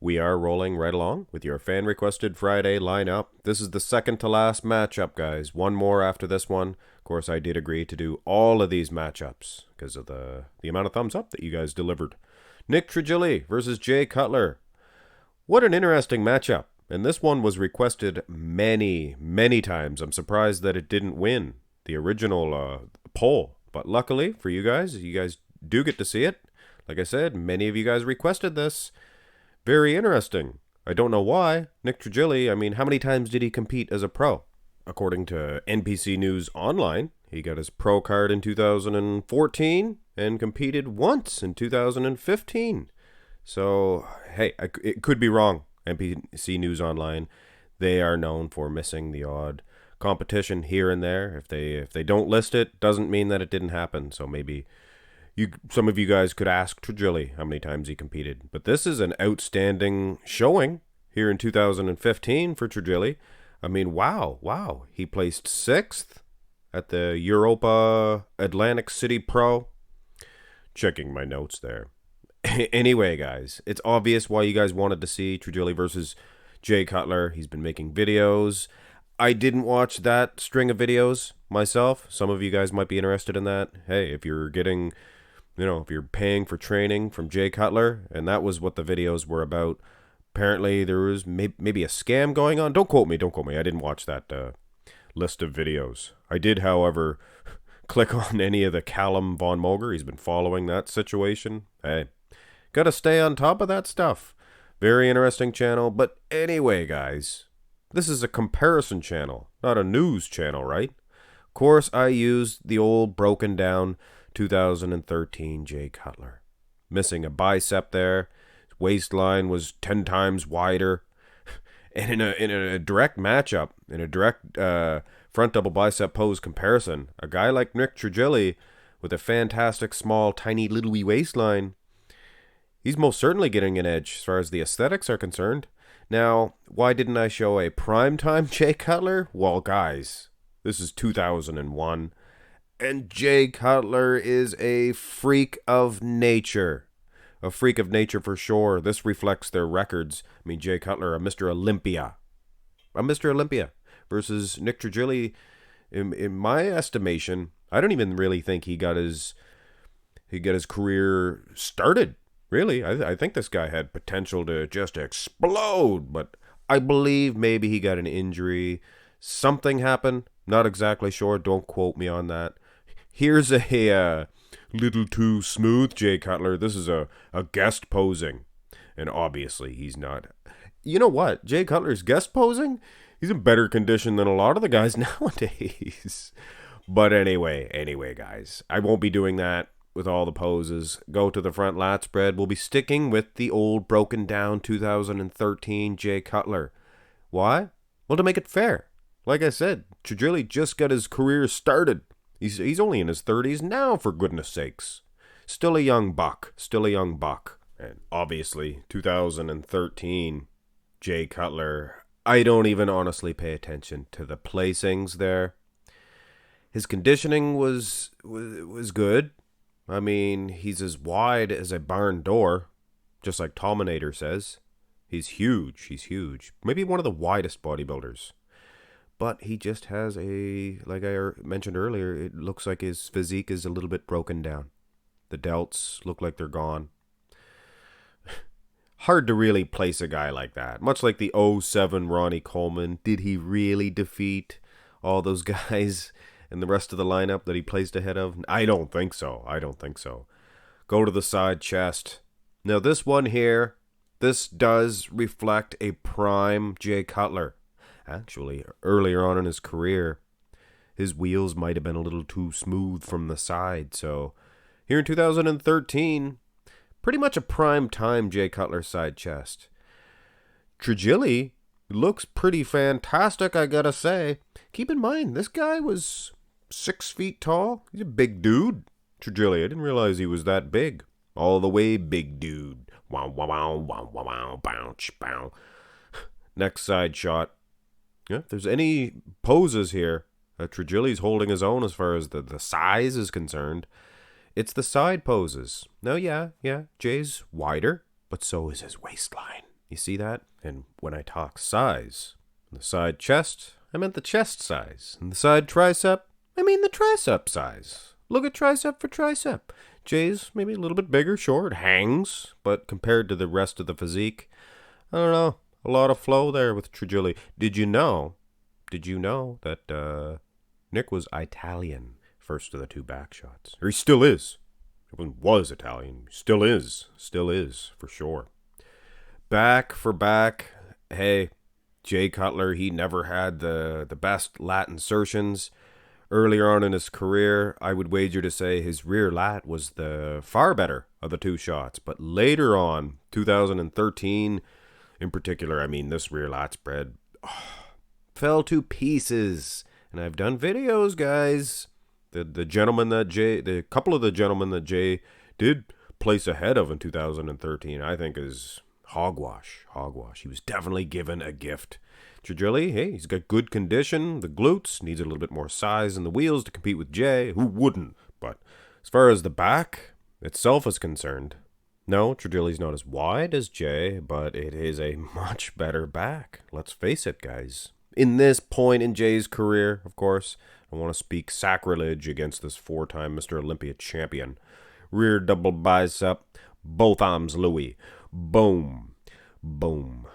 We are rolling right along with your fan-requested Friday lineup. This is the second to last matchup, guys. One more after this one. Of course, I did agree to do all of these matchups because of the amount of thumbs up that you guys delivered. Nick Trigili versus Jay Cutler. What an interesting matchup. And this one was requested many, many times. I'm surprised that it didn't win the original poll. But luckily for you guys do get to see it. Like I said, many of you guys requested this. Very interesting. I don't know why. Nick Trigili, how many times did he compete as a pro? According to NPC News Online, he got his pro card in 2014 and competed once in 2015. So, hey, it could be wrong. NPC News Online, they are known for missing the odd competition here and there. If they don't list it, doesn't mean that it didn't happen. So maybe some of you guys could ask Trigili how many times he competed. But this is an outstanding showing here in 2015 for Trigili. Wow. He placed 6th at the Europa Atlantic City Pro. Checking my notes there. Anyway, guys, it's obvious why you guys wanted to see Trigili versus Jay Cutler. He's been making videos. I didn't watch that string of videos myself. Some of you guys might be interested in that. Hey, if you're getting... if you're paying for training from Jay Cutler, and that was what the videos were about. Apparently, there was maybe a scam going on. Don't quote me. I didn't watch that list of videos. I did, however, click on any of the Callum Von Moger. He's been following that situation. Hey, gotta stay on top of that stuff. Very interesting channel. But anyway, guys, this is a comparison channel, not a news channel, right? Of course, I used the old broken down 2013 Jay Cutler. Missing a bicep there. His waistline was 10 times wider. And in a direct matchup, in a direct front double bicep pose comparison, a guy like Nick Trigili with a fantastic small tiny little wee waistline, he's most certainly getting an edge as far as the aesthetics are concerned. Now, why didn't I show a primetime Jay Cutler? Well, guys, this is 2001. And Jay Cutler is a freak of nature. A freak of nature for sure. This reflects their records. Jay Cutler, a Mr. Olympia. Versus Nick Trigili, in my estimation, I don't even really think he got his career started. Really, I think this guy had potential to just explode. But I believe maybe he got an injury. Something happened. Not exactly sure. Don't quote me on that. Here's a little too smooth Jay Cutler. This is a guest posing. And obviously he's not. You know what? Jay Cutler's guest posing? He's in better condition than a lot of the guys nowadays. But anyway, guys. I won't be doing that with all the poses. Go to the front lat spread. We'll be sticking with the old broken down 2013 Jay Cutler. Why? Well, to make it fair. Like I said, Trigili just got his career started. He's only in his 30s now, for goodness sakes. Still a young buck. And obviously, 2013, Jay Cutler, I don't even honestly pay attention to the placings there. His conditioning was good. He's as wide as a barn door, just like Tominator says. He's huge. Maybe one of the widest bodybuilders. But he just has like I mentioned earlier, it looks like his physique is a little bit broken down. The delts look like they're gone. Hard to really place a guy like that. Much like the '07 Ronnie Coleman. Did he really defeat all those guys and the rest of the lineup that he placed ahead of? I don't think so. Go to the side chest. Now this one here, this does reflect a prime Jay Cutler. Actually, earlier on in his career, his wheels might have been a little too smooth from the side. So here in 2013, pretty much a prime time Jay Cutler side chest. Trigili looks pretty fantastic, I gotta say. Keep in mind, this guy was 6 feet tall. He's a big dude. Trigili, I didn't realize he was that big. All the way big dude. Wow, wow, wow, wow, wow, wow, bounce, bow. Next side shot. Yeah, if there's any poses here, Trigili's holding his own as far as the size is concerned. It's the side poses. Now, yeah, Jay's wider, but so is his waistline. You see that? And when I talk size, the side chest, I meant the chest size. And the side tricep, I mean the tricep size. Look at tricep for tricep. Jay's maybe a little bit bigger, sure, it hangs, but compared to the rest of the physique, I don't know, a lot of flow there with Trigili. Did you know that Nick was Italian first of the two back shots? Or he still is. He was Italian, still is, for sure. Back for back, hey, Jay Cutler, he never had the best lat insertions. Earlier on in his career, I would wager to say his rear lat was the far better of the two shots. But later on, 2013 in particular, I mean, this rear lat spread fell to pieces. And I've done videos, guys. The couple of the gentlemen that Jay did place ahead of in 2013, I think is hogwash. He was definitely given a gift. Trigili, hey, he's got good condition. The glutes, needs a little bit more size in the wheels to compete with Jay. Who wouldn't? But as far as the back itself is concerned, no, Trigili's not as wide as Jay, but it is a much better back. Let's face it, guys. In this point in Jay's career, of course, I want to speak sacrilege against this 4-time Mr. Olympia champion. Rear double bicep, both arms Louis. Boom. Boom.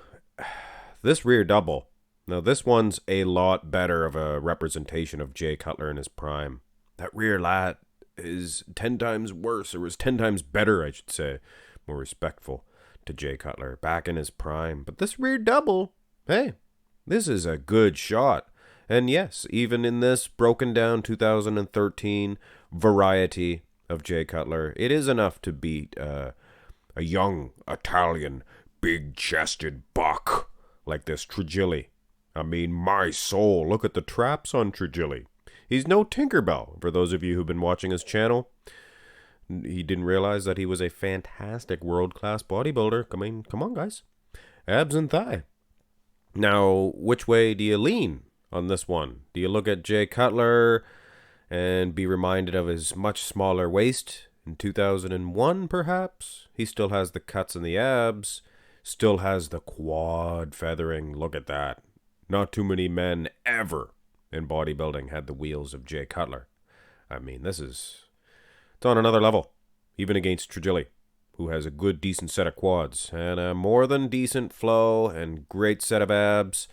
This rear double. Now, this one's a lot better of a representation of Jay Cutler in his prime. That rear lat is 10 times worse, or is 10 times better, I should say. More respectful to Jay Cutler back in his prime. But this rear double, hey, this is a good shot. And yes, even in this broken down 2013 variety of Jay Cutler, it is enough to beat a young Italian big-chested buck like this Trigili. I mean, my soul, look at the traps on Trigili. He's no Tinkerbell, for those of you who've been watching his channel. He didn't realize that he was a fantastic world-class bodybuilder. I mean, come on, guys. Abs and thigh. Now, which way do you lean on this one? Do you look at Jay Cutler and be reminded of his much smaller waist in 2001, perhaps? He still has the cuts in the abs, still has the quad feathering. Look at that. Not too many men ever in bodybuilding had the wheels of Jay Cutler. I mean, it's on another level, even against Trigili, who has a good, decent set of quads and a more than decent flow and great set of abs.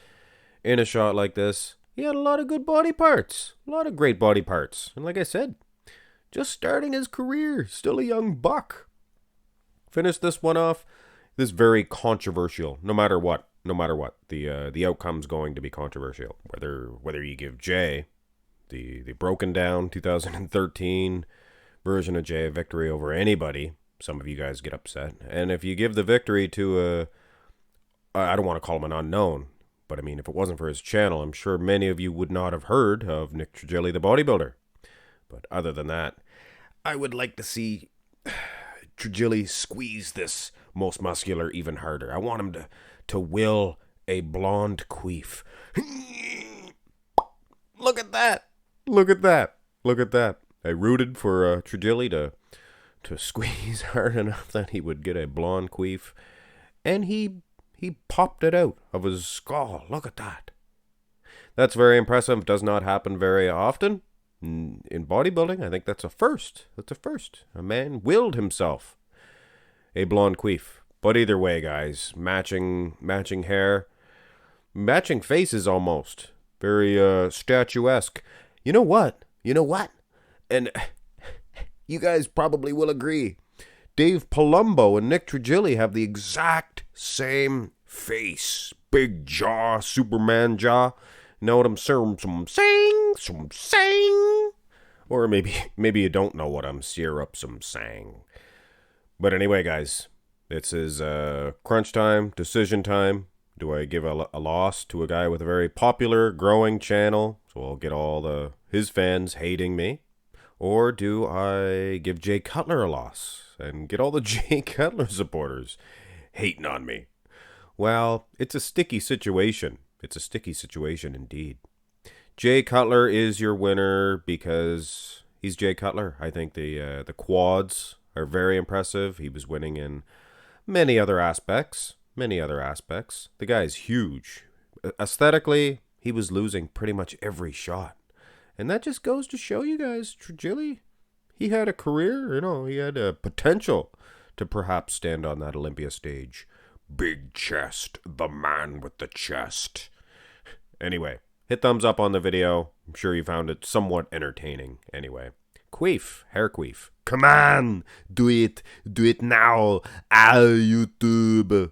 In a shot like this, he had a lot of good body parts, a lot of great body parts. And like I said, just starting his career, still a young buck. Finished this one off. This is very controversial, no matter what. The outcome's going to be controversial. Whether you give Jay the broken down 2013 version of Jay a victory over anybody, some of you guys get upset. And if you give the victory to I don't want to call him an unknown, but I mean, if it wasn't for his channel, I'm sure many of you would not have heard of Nick Trigili, the bodybuilder. But other than that, I would like to see Trigili squeeze this most muscular even harder. I want him to will a blonde queef. Look at that. I rooted for Trigili to squeeze hard enough that he would get a blonde queef. And he popped it out of his skull. Look at that. That's very impressive. Does not happen very often in bodybuilding. I think that's a first. A man willed himself a blonde queef. But either way, guys, matching hair, matching faces almost. Very statuesque. You know what? And you guys probably will agree. Dave Palumbo and Nick Trigili have the exact same face. Big jaw, Superman jaw. Know what I'm saying? Or maybe you don't know what I'm saying. But anyway, guys, this is crunch time, decision time. Do I give a loss to a guy with a very popular, growing channel, so I'll get all his fans hating me? Or do I give Jay Cutler a loss and get all the Jay Cutler supporters hating on me? Well, it's a sticky situation. Indeed. Jay Cutler is your winner because he's Jay Cutler. I think the quads are very impressive. He was winning in many other aspects. many other aspects. The guy's huge. Aesthetically, he was losing pretty much every shot. And that just goes to show you guys, Trigili, he had a career, he had a potential to perhaps stand on that Olympia stage. Big chest, the man with the chest. Anyway, hit thumbs up on the video. I'm sure you found it somewhat entertaining. Anyway, queef, hair queef. Come on, do it now. YouTube.